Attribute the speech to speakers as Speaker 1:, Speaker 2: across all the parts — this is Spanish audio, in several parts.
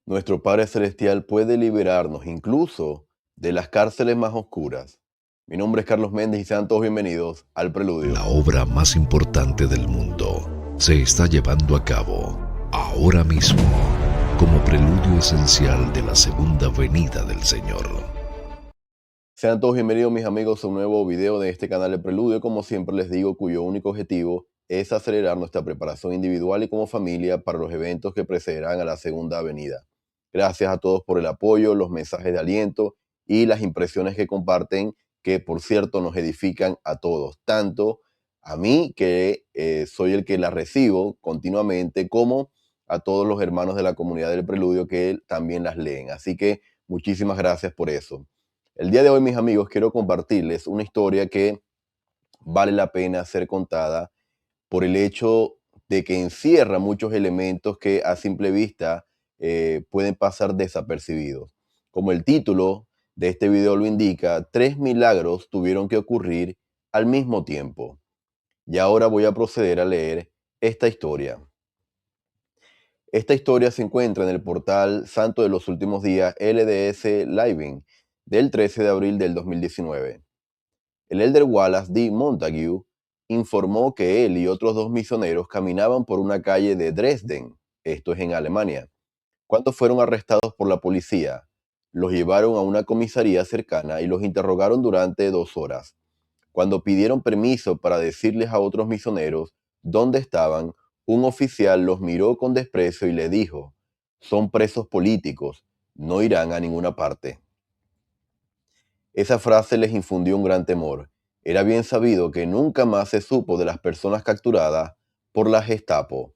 Speaker 1: Nuestro Padre Celestial puede liberarnos incluso de las cárceles más oscuras. Mi nombre es Carlos Méndez y sean todos bienvenidos al Preludio.
Speaker 2: La obra más importante del mundo se está llevando a cabo ahora mismo como preludio esencial de la segunda venida del Señor.
Speaker 1: Sean todos bienvenidos, mis amigos, a un nuevo video de este canal de Preludio, como siempre les digo, cuyo único objetivo es acelerar nuestra preparación individual y como familia para los eventos que precederán a la segunda venida. Gracias a todos por el apoyo, los mensajes de aliento y las impresiones que comparten, que por cierto nos edifican a todos, tanto a mí, que soy el que las recibo continuamente, como a todos los hermanos de la comunidad del Preludio que también las leen. Así que muchísimas gracias por eso. El día de hoy, mis amigos, quiero compartirles una historia que vale la pena ser contada por el hecho de que encierra muchos elementos que a simple vista pueden pasar desapercibidos. Como el título de este video lo indica, 3 milagros tuvieron que ocurrir al mismo tiempo. Y ahora voy a proceder a leer esta historia. Esta historia se encuentra en el portal Santo de los Últimos Días LDS Living del 13 de abril del 2019. El elder Wallace D. Montague informó que él y otros 2 misioneros caminaban por una calle de Dresden, esto es en Alemania, cuando fueron arrestados por la policía. Los llevaron a una comisaría cercana y los interrogaron durante 2 horas. Cuando pidieron permiso para decirles a otros misioneros dónde estaban, un oficial los miró con desprecio y le dijo: son presos políticos, no irán a ninguna parte. Esa frase les infundió un gran temor. Era bien sabido que nunca más se supo de las personas capturadas por la Gestapo.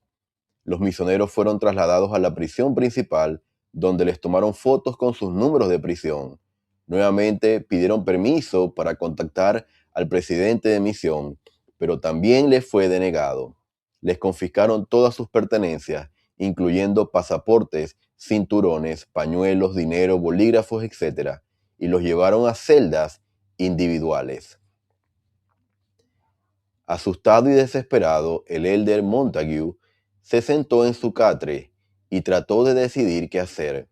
Speaker 1: Los misioneros fueron trasladados a la prisión principal, donde les tomaron fotos con sus números de prisión. Nuevamente pidieron permiso para contactar al presidente de misión, pero también les fue denegado. Les confiscaron todas sus pertenencias, incluyendo pasaportes, cinturones, pañuelos, dinero, bolígrafos, etc., y los llevaron a celdas individuales. Asustado y desesperado, el elder Montague se sentó en su catre y trató de decidir qué hacer.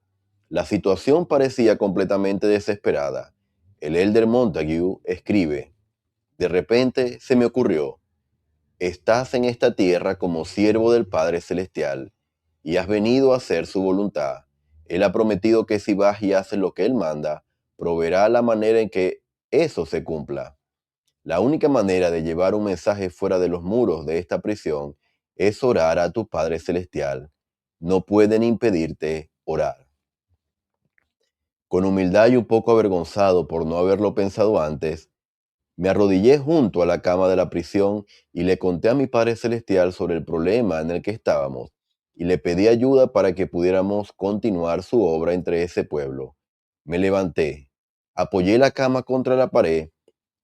Speaker 1: La situación parecía completamente desesperada. El elder Montague escribe: de repente se me ocurrió, estás en esta tierra como siervo del Padre Celestial y has venido a hacer su voluntad. Él ha prometido que si vas y haces lo que Él manda, proveerá la manera en que eso se cumpla. La única manera de llevar un mensaje fuera de los muros de esta prisión es orar a tu Padre Celestial. No pueden impedirte orar. Con humildad y un poco avergonzado por no haberlo pensado antes, me arrodillé junto a la cama de la prisión y le conté a mi Padre Celestial sobre el problema en el que estábamos y le pedí ayuda para que pudiéramos continuar su obra entre ese pueblo. Me levanté, apoyé la cama contra la pared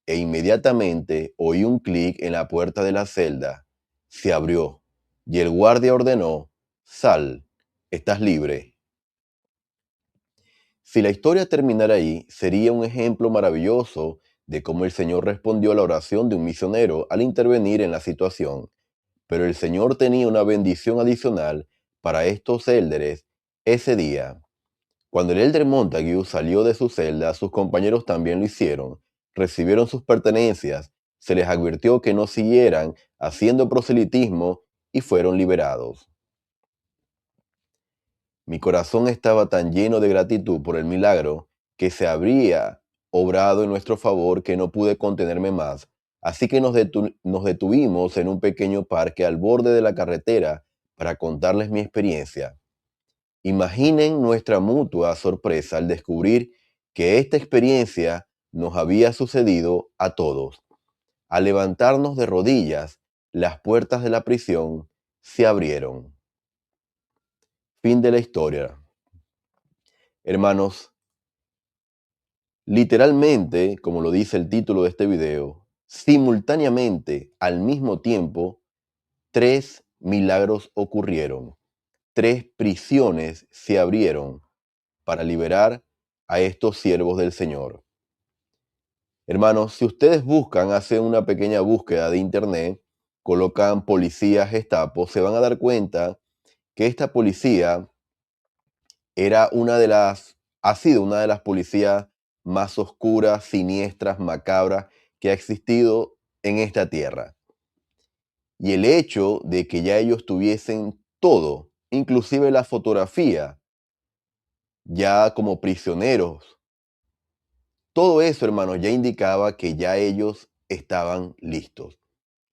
Speaker 1: e inmediatamente oí un clic en la puerta de la celda. Se abrió y el guardia ordenó: sal, estás libre. Si la historia terminara ahí, sería un ejemplo maravilloso de cómo el Señor respondió a la oración de un misionero al intervenir en la situación. Pero el Señor tenía una bendición adicional para estos élderes ese día. Cuando el elder Montague salió de su celda, sus compañeros también lo hicieron. Recibieron sus pertenencias, se les advirtió que no siguieran haciendo proselitismo y fueron liberados. Mi corazón estaba tan lleno de gratitud por el milagro que se habría obrado en nuestro favor que no pude contenerme más. Así que nos detuvimos en un pequeño parque al borde de la carretera para contarles mi experiencia. Imaginen nuestra mutua sorpresa al descubrir que esta experiencia nos había sucedido a todos. Al levantarnos de rodillas, las puertas de la prisión se abrieron. Fin de la historia. Hermanos, literalmente, como lo dice el título de este video, simultáneamente, al mismo tiempo, 3 milagros ocurrieron. 3 prisiones se abrieron para liberar a estos siervos del Señor. Hermanos, si ustedes hacen una pequeña búsqueda de internet, colocan policía Gestapo, se van a dar cuenta que esta policía ha sido una de las policías más oscuras, siniestras, macabras que ha existido en esta tierra. Y el hecho de que ya ellos tuviesen todo, inclusive la fotografía, ya como prisioneros, todo eso, hermanos, ya indicaba que ya ellos estaban listos.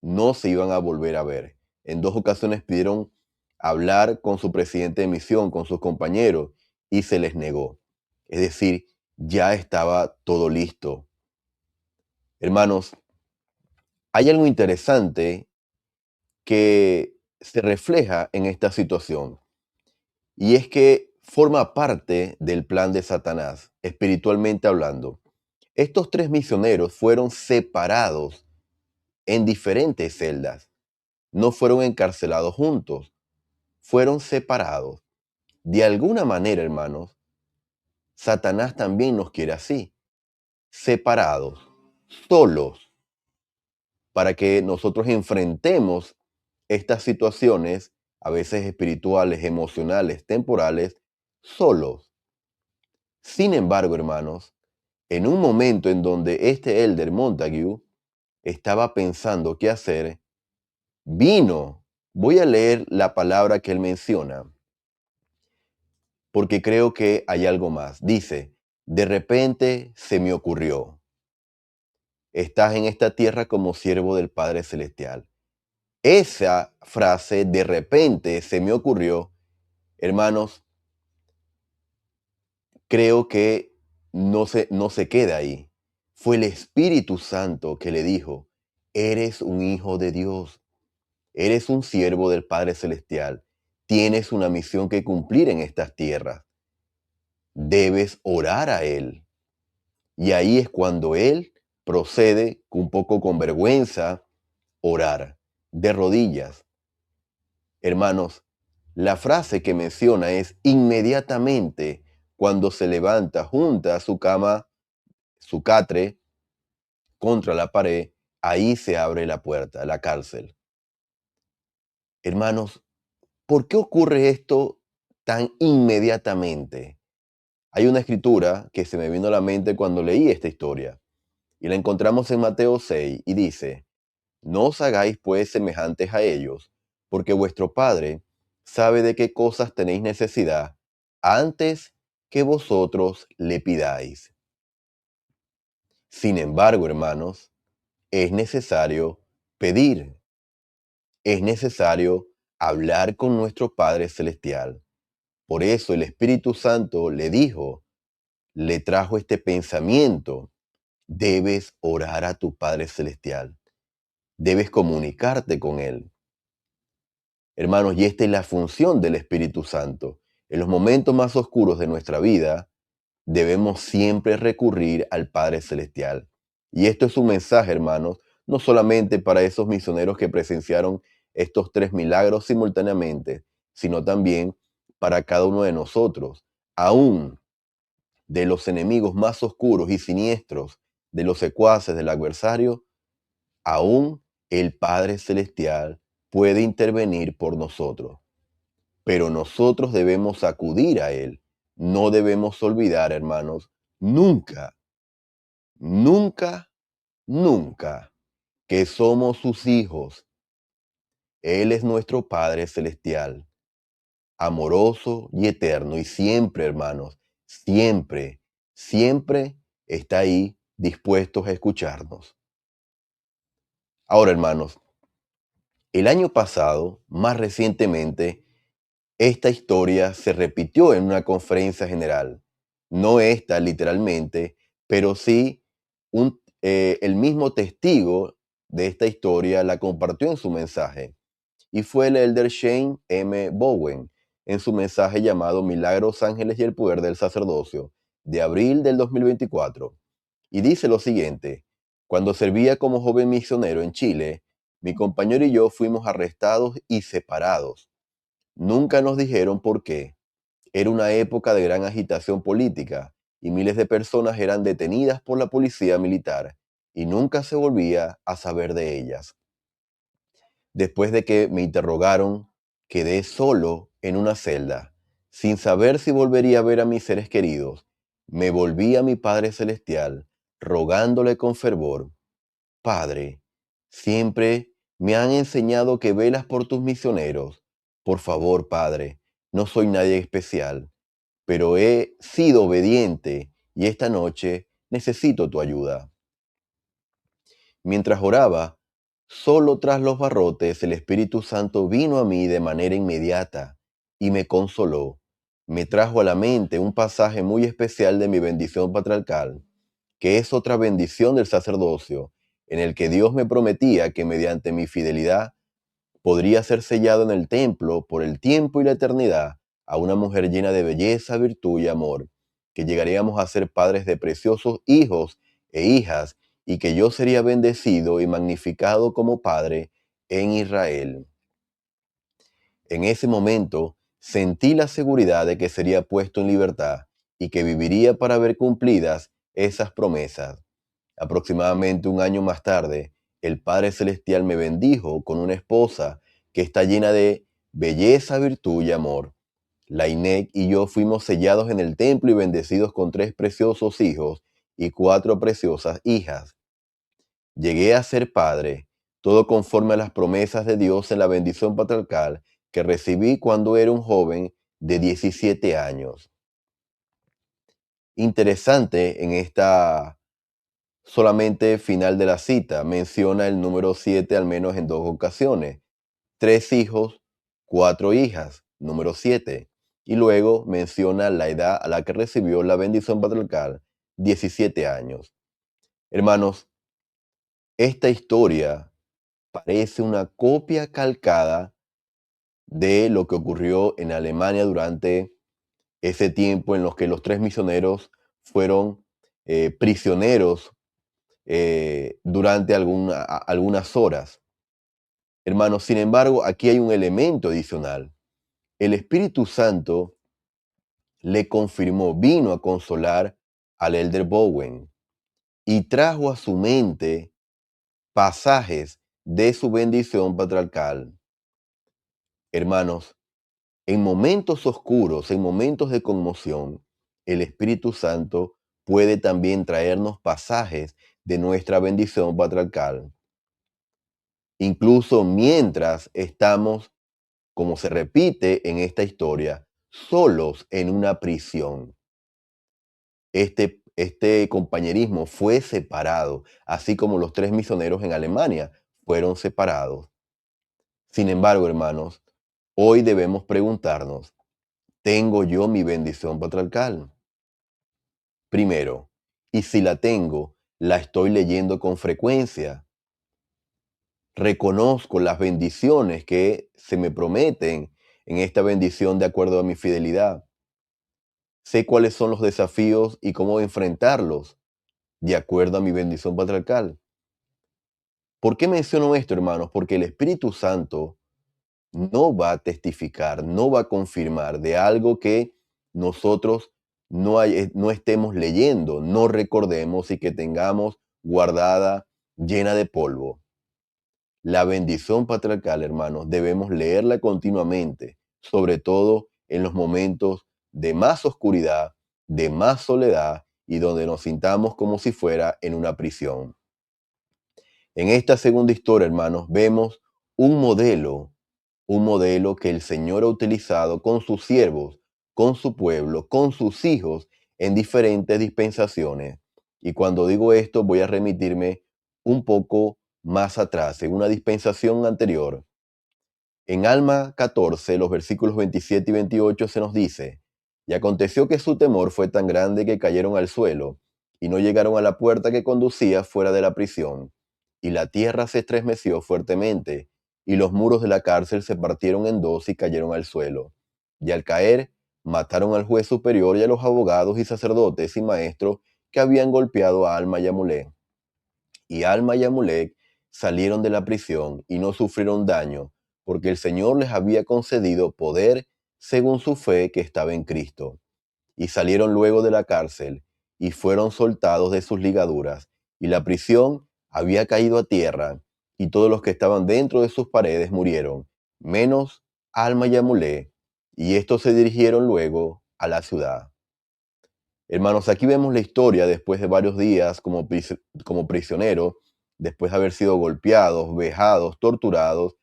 Speaker 1: No se iban a volver a ver. En 2 ocasiones pidieron hablar con su presidente de misión, con sus compañeros, y se les negó. Es decir, ya estaba todo listo. Hermanos, hay algo interesante que se refleja en esta situación, y es que forma parte del plan de Satanás, espiritualmente hablando. Estos 3 misioneros fueron separados en diferentes celdas. No fueron encarcelados juntos, fueron separados. De alguna manera, hermanos, Satanás también nos quiere así, separados, solos, para que nosotros enfrentemos estas situaciones, a veces espirituales, emocionales, temporales, solos. Sin embargo, hermanos, en un momento en donde este Elder Montague estaba pensando qué hacer, vino. Voy a leer la palabra que él menciona, porque creo que hay algo más. Dice, de repente se me ocurrió, estás en esta tierra como siervo del Padre Celestial. Esa frase, de repente se me ocurrió, hermanos, creo que no se queda ahí. Fue el Espíritu Santo que le dijo, eres un hijo de Dios, eres un siervo del Padre Celestial, tienes una misión que cumplir en estas tierras, debes orar a Él. Y ahí es cuando Él procede, un poco con vergüenza, orar de rodillas. Hermanos, la frase que menciona es inmediatamente cuando se levanta, junta su cama, su catre, contra la pared, ahí se abre la puerta, la cárcel. Hermanos, ¿por qué ocurre esto tan inmediatamente? Hay una escritura que se me vino a la mente cuando leí esta historia, y la encontramos en Mateo 6, y dice, no os hagáis pues semejantes a ellos, porque vuestro Padre sabe de qué cosas tenéis necesidad antes que vosotros le pidáis. Sin embargo, hermanos, es necesario pedir, es necesario hablar con nuestro Padre Celestial. Por eso el Espíritu Santo le dijo, le trajo este pensamiento, debes orar a tu Padre Celestial, debes comunicarte con Él. Hermanos, y esta es la función del Espíritu Santo. En los momentos más oscuros de nuestra vida, debemos siempre recurrir al Padre Celestial. Y esto es un mensaje, hermanos, no solamente para esos misioneros que presenciaron estos 3 milagros simultáneamente, sino también para cada uno de nosotros, aún de los enemigos más oscuros y siniestros, de los secuaces del adversario, aún el Padre Celestial puede intervenir por nosotros. Pero nosotros debemos acudir a Él. No debemos olvidar, hermanos, nunca, nunca, nunca que somos sus hijos. Él es nuestro Padre Celestial, amoroso y eterno. Y siempre, hermanos, siempre, siempre está ahí dispuestos a escucharnos. Ahora, hermanos, el año pasado, más recientemente, esta historia se repitió en una conferencia general. No esta literalmente, pero sí el mismo testigo de esta historia la compartió en su mensaje. Y fue el elder Shane M. Bowen en su mensaje llamado Milagros, Ángeles y el Poder del Sacerdocio, de abril del 2024. Y dice lo siguiente, cuando servía como joven misionero en Chile, mi compañero y yo fuimos arrestados y separados. Nunca nos dijeron por qué. Era una época de gran agitación política y miles de personas eran detenidas por la policía militar y nunca se volvía a saber de ellas. Después de que me interrogaron, quedé solo en una celda, Sin saber si volvería a ver a mis seres queridos, me volví a mi Padre Celestial, rogándole con fervor: Padre, siempre me han enseñado que velas por tus misioneros. Por favor, Padre, no soy nadie especial, pero he sido obediente y esta noche necesito tu ayuda. Mientras oraba, solo tras los barrotes el Espíritu Santo vino a mí de manera inmediata y me consoló. Me trajo a la mente un pasaje muy especial de mi bendición patriarcal, que es otra bendición del sacerdocio, en el que Dios me prometía que mediante mi fidelidad podría ser sellado en el templo por el tiempo y la eternidad a una mujer llena de belleza, virtud y amor, que llegaríamos a ser padres de preciosos hijos e hijas, y que yo sería bendecido y magnificado como padre en Israel. En ese momento sentí la seguridad de que sería puesto en libertad y que viviría para ver cumplidas esas promesas. Aproximadamente un año más tarde, el Padre Celestial me bendijo con una esposa que está llena de belleza, virtud y amor. Lainek y yo fuimos sellados en el templo y bendecidos con 3 preciosos hijos y 4 preciosas hijas. Llegué a ser padre, todo conforme a las promesas de Dios en la bendición patriarcal que recibí cuando era un joven de 17 años. Interesante, en esta solamente final de la cita menciona el número 7 al menos en 2 ocasiones. 3 hijos, 4 hijas, número 7. Y luego menciona la edad a la que recibió la bendición patriarcal, 17 años. Hermanos, esta historia parece una copia calcada de lo que ocurrió en Alemania durante ese tiempo en los que los 3 misioneros fueron prisioneros durante algunas horas. Hermanos, sin embargo, aquí hay un elemento adicional. El Espíritu Santo le confirmó, vino a consolar al Elder Bowen y trajo a su mente pasajes de su bendición patriarcal. Hermanos, en momentos oscuros, en momentos de conmoción, el Espíritu Santo puede también traernos pasajes de nuestra bendición patriarcal. Incluso mientras estamos, como se repite en esta historia, solos en una prisión. Este compañerismo fue separado, así como los 3 misioneros en Alemania fueron separados. Sin embargo, hermanos, hoy debemos preguntarnos: ¿tengo yo mi bendición patriarcal? Primero, y si la tengo, ¿la estoy leyendo con frecuencia? Reconozco las bendiciones que se me prometen en esta bendición de acuerdo a mi fidelidad. Sé cuáles son los desafíos y cómo enfrentarlos de acuerdo a mi bendición patriarcal. ¿Por qué menciono esto, hermanos? Porque el Espíritu Santo no va a testificar, no va a confirmar de algo que nosotros no estemos leyendo, no recordemos y que tengamos guardada, llena de polvo. La bendición patriarcal, hermanos, debemos leerla continuamente, sobre todo en los momentos de más oscuridad, de más soledad y donde nos sintamos como si fuera en una prisión. En esta segunda historia, hermanos, vemos un modelo que el Señor ha utilizado con sus siervos, con su pueblo, con sus hijos en diferentes dispensaciones. Y cuando digo esto, voy a remitirme un poco más atrás, en una dispensación anterior. En Alma 14, los versículos 27 y 28 se nos dice: y aconteció que su temor fue tan grande que cayeron al suelo, y no llegaron a la puerta que conducía fuera de la prisión. Y la tierra se estremeció fuertemente, y los muros de la cárcel se partieron en dos y cayeron al suelo. Y al caer, mataron al juez superior y a los abogados y sacerdotes y maestros que habían golpeado a Alma y Amulek. Y Alma y Amulek salieron de la prisión y no sufrieron daño, porque el Señor les había concedido poder según su fe que estaba en Cristo. Y salieron luego de la cárcel y fueron soltados de sus ligaduras, y la prisión había caído a tierra, y todos los que estaban dentro de sus paredes murieron, menos Alma y Amulek, y estos se dirigieron luego a la ciudad. Hermanos, aquí vemos la historia después de varios días como prisioneros, después de haber sido golpeados, vejados, torturados,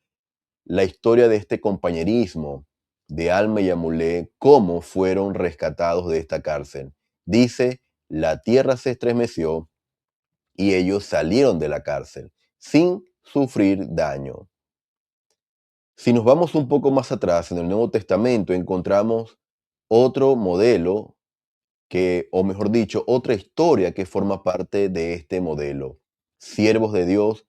Speaker 1: la historia de este compañerismo de Alma y Amulé, cómo fueron rescatados de esta cárcel. Dice, la tierra se estremeció y ellos salieron de la cárcel sin sufrir daño. Si nos vamos un poco más atrás en el Nuevo Testamento, encontramos otro modelo o mejor dicho, otra historia que forma parte de este modelo. Siervos de Dios,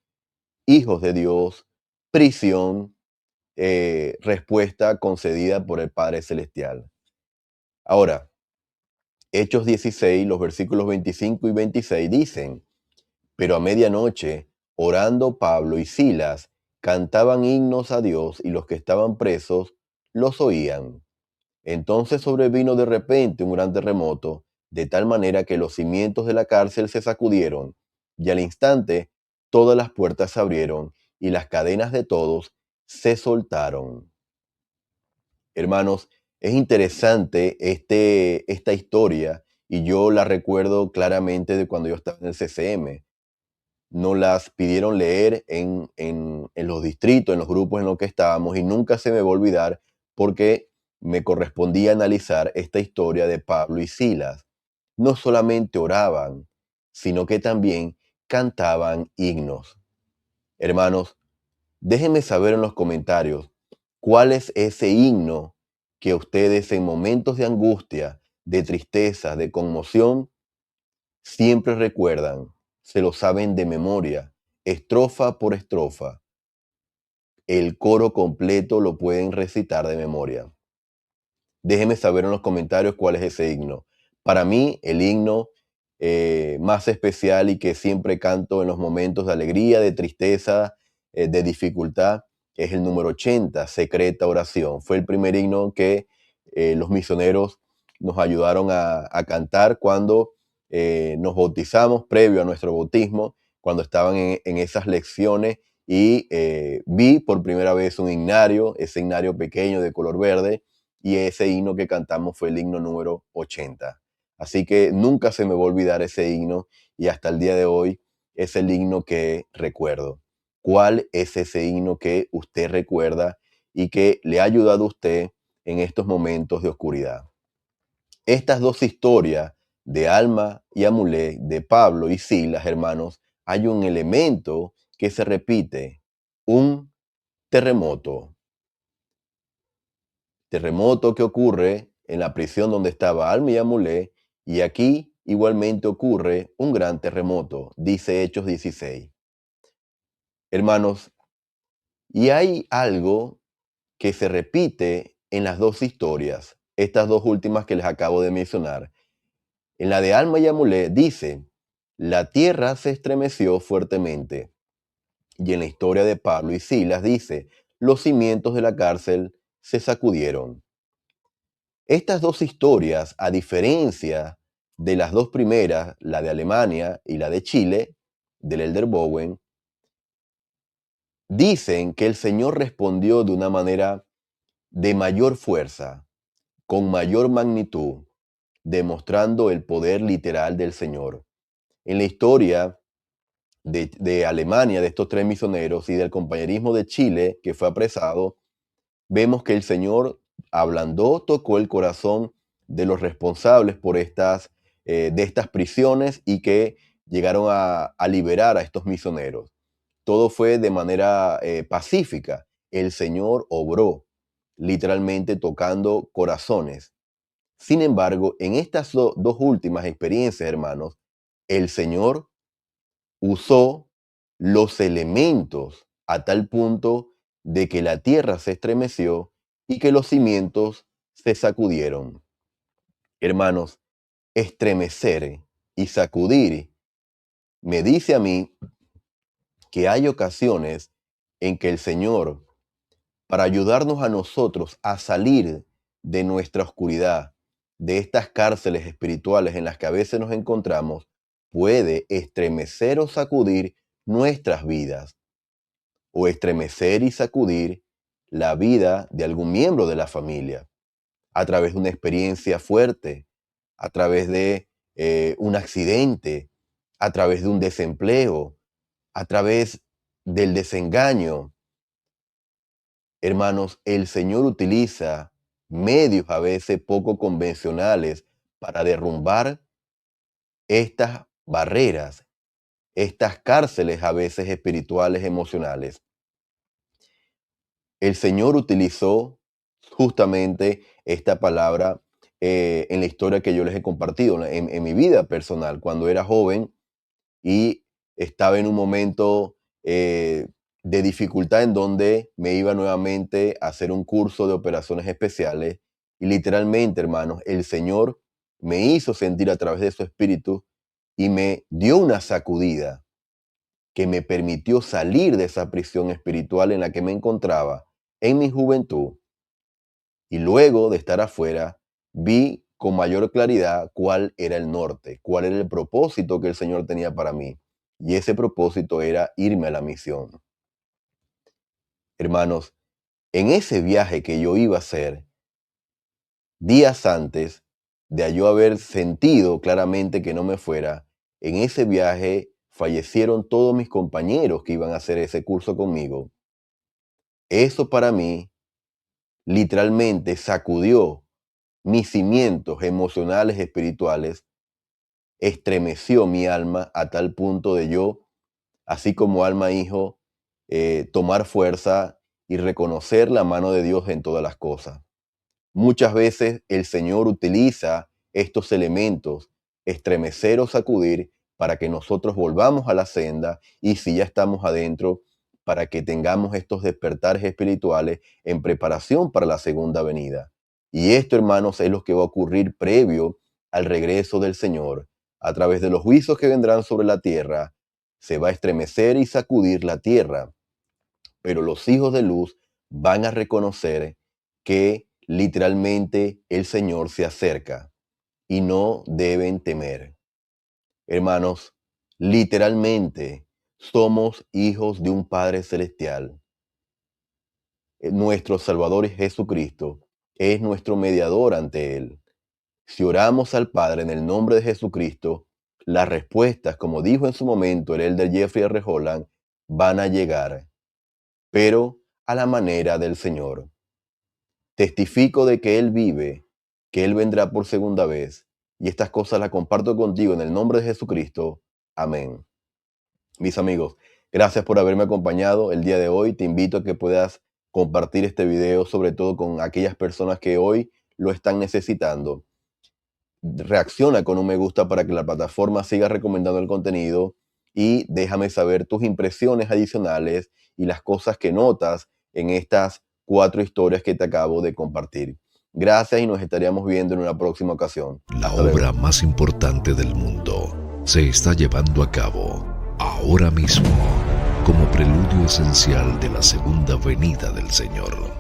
Speaker 1: hijos de Dios, prisión, respuesta concedida por el Padre Celestial. Ahora, Hechos 16, los versículos 25 y 26 dicen, pero a medianoche, orando Pablo y Silas, cantaban himnos a Dios y los que estaban presos los oían. Entonces sobrevino de repente un gran terremoto, de tal manera que los cimientos de la cárcel se sacudieron, y al instante todas las puertas se abrieron y las cadenas de todos se soltaron. Hermanos, es interesante esta historia y yo la recuerdo claramente de cuando yo estaba en el CCM. Nos las pidieron leer en los distritos, en los grupos en los que estábamos y nunca se me va a olvidar porque me correspondía analizar esta historia de Pablo y Silas. No solamente oraban, sino que también cantaban himnos. Hermanos, déjenme saber en los comentarios cuál es ese himno que ustedes en momentos de angustia, de tristeza, de conmoción, siempre recuerdan, se lo saben de memoria, estrofa por estrofa. El coro completo lo pueden recitar de memoria. Déjenme saber en los comentarios cuál es ese himno. Para mí, el himno más especial y que siempre canto en los momentos de alegría, de tristeza, de dificultad, es el número 80, Secreta Oración. Fue el primer himno que los misioneros nos ayudaron a cantar cuando nos bautizamos, previo a nuestro bautismo, cuando estaban en esas lecciones y vi por primera vez un himnario, ese himnario pequeño de color verde, y ese himno que cantamos fue el himno número 80. Así que nunca se me va a olvidar ese himno y hasta el día de hoy es el himno que recuerdo. ¿Cuál es ese himno que usted recuerda y que le ha ayudado a usted en estos momentos de oscuridad? Estas dos historias de Alma y Amulé, de Pablo y Silas, hermanos, hay un elemento que se repite, un terremoto. Terremoto que ocurre en la prisión donde estaba Alma y Amulé, y aquí igualmente ocurre un gran terremoto, dice Hechos 16. Hermanos, y hay algo que se repite en las dos historias, estas dos últimas que les acabo de mencionar. En la de Alma y Amulé dice, la tierra se estremeció fuertemente. Y en la historia de Pablo y Silas dice, los cimientos de la cárcel se sacudieron. Estas dos historias, a diferencia de las dos primeras, la de Alemania y la de Chile, del Elder Bowen, dicen que el Señor respondió de una manera de mayor fuerza, con mayor magnitud, demostrando el poder literal del Señor. En la historia de Alemania, de estos tres misioneros, y del compañerismo de Chile, que fue apresado, vemos que el Señor ablandó, tocó el corazón de los responsables por de estas prisiones y que llegaron a liberar a estos misioneros. Todo fue de manera pacífica. El Señor obró, literalmente tocando corazones. Sin embargo, en estas dos últimas experiencias, hermanos, el Señor usó los elementos a tal punto de que la tierra se estremeció y que los cimientos se sacudieron. Hermanos, estremecer y sacudir me dice a mí que hay ocasiones en que el Señor, para ayudarnos a nosotros a salir de nuestra oscuridad, de estas cárceles espirituales en las que a veces nos encontramos, puede estremecer o sacudir nuestras vidas, o estremecer y sacudir la vida de algún miembro de la familia. a través de una experiencia fuerte, a través de un accidente, a través de un desempleo, a través del desengaño. Hermanos, el Señor utiliza medios a veces poco convencionales para derrumbar estas barreras, estas cárceles a veces espirituales, emocionales. El Señor utilizó justamente esta palabra en la historia que yo les he compartido, en mi vida personal, cuando era joven y estaba en un momento de dificultad en donde me iba nuevamente a hacer un curso de operaciones especiales y literalmente, hermanos, el Señor me hizo sentir a través de su espíritu y me dio una sacudida que me permitió salir de esa prisión espiritual en la que me encontraba en mi juventud. Y luego de estar afuera, vi con mayor claridad cuál era el norte, cuál era el propósito que el Señor tenía para mí. Y ese propósito era irme a la misión. Hermanos, en ese viaje que yo iba a hacer, días antes de yo haber sentido claramente que no me fuera, en ese viaje fallecieron todos mis compañeros que iban a hacer ese curso conmigo. Eso para mí literalmente sacudió mis cimientos emocionales, espirituales, estremeció mi alma a tal punto de yo, así como alma hijo, tomar fuerza y reconocer la mano de Dios en todas las cosas. Muchas veces el Señor utiliza estos elementos, estremecer o sacudir, para que nosotros volvamos a la senda y si ya estamos adentro, para que tengamos estos despertares espirituales en preparación para la segunda venida. Y esto, hermanos, es lo que va a ocurrir previo al regreso del Señor. A través de los juicios que vendrán sobre la tierra, se va a estremecer y sacudir la tierra. Pero los hijos de luz van a reconocer que literalmente el Señor se acerca y no deben temer. Hermanos, literalmente somos hijos de un Padre Celestial. Nuestro Salvador Jesucristo es nuestro mediador ante Él. Si oramos al Padre en el nombre de Jesucristo, las respuestas, como dijo en su momento el elder Jeffrey R. Holland, van a llegar, pero a la manera del Señor. Testifico de que Él vive, que Él vendrá por segunda vez, y estas cosas las comparto contigo en el nombre de Jesucristo. Amén. Mis amigos, gracias por haberme acompañado el día de hoy. Te invito a que puedas compartir este video, sobre todo con aquellas personas que hoy lo están necesitando. Reacciona con un me gusta para que la plataforma siga recomendando el contenido y déjame saber tus impresiones adicionales y las cosas que notas en estas 4 historias que te acabo de compartir. Gracias y nos estaríamos viendo en una próxima ocasión.
Speaker 2: La obra más importante del mundo se está llevando a cabo ahora mismo como preludio esencial de la segunda venida del Señor.